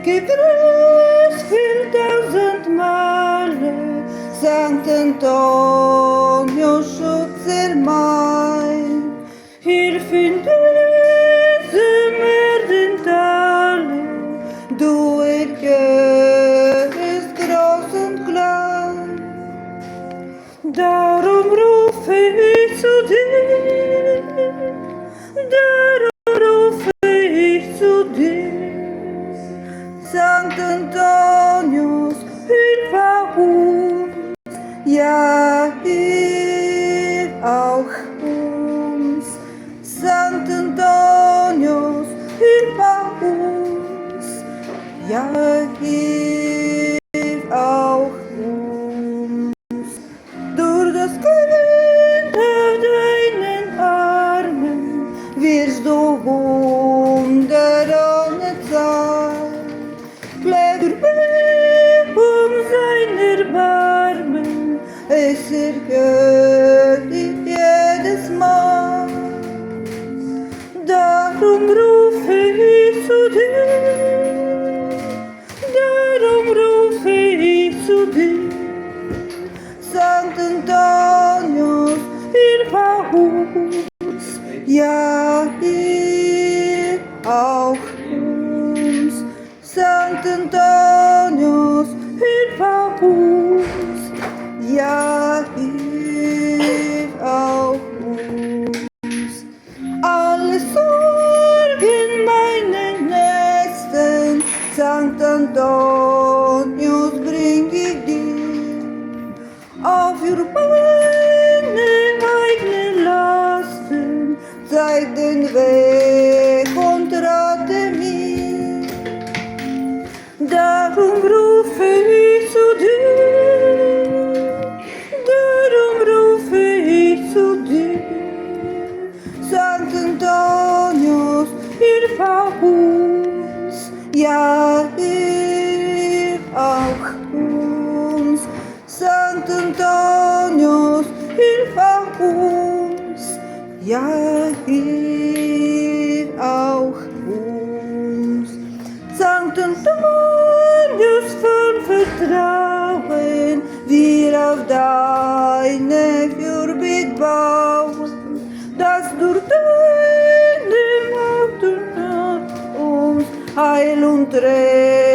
gegrüßt viel tausendmale, Sankt Antonio, Schutzer mein. Hier findest du mir den Tale, du ergehst groß und klein. Darum rufe ich zu dir, darum rufe ich zu dir. Sankt Antonius, hilf uns, ja, hilf auch uns. Sankt Antonius, hilf uns, ja, hilf auch uns. Durch das Kind auf deinen Armen wirst du Wunder ohne Zeit. Kläger um sein Erbarmen, es erhört dich jedes Mal. Darum rufe ich zu dir, darum rufe ich zu dir. Sankt Antonius, hilf uns, ja, hilf auch uns. Sankt Antonius, hilf uns, ja, hilf auch uns. Alle Sorgen meinen Nächsten, Sankt Antonius, bring ich dir. Auf ihr meine eigenen Lasten, zeig den Weg und rate mir. Darum rufe ich zu dir, darum rufe ich zu dir. Sankt Antonius, hilf uns, ja, hilf auch uns. Sankt Antonius, hilf uns, ja, hilf auch uns. Sankt Antonius, voll Vertrauen, wir auf deine Fürbitte bauen, dass durch deine Macht und Rat uns Heil und Recht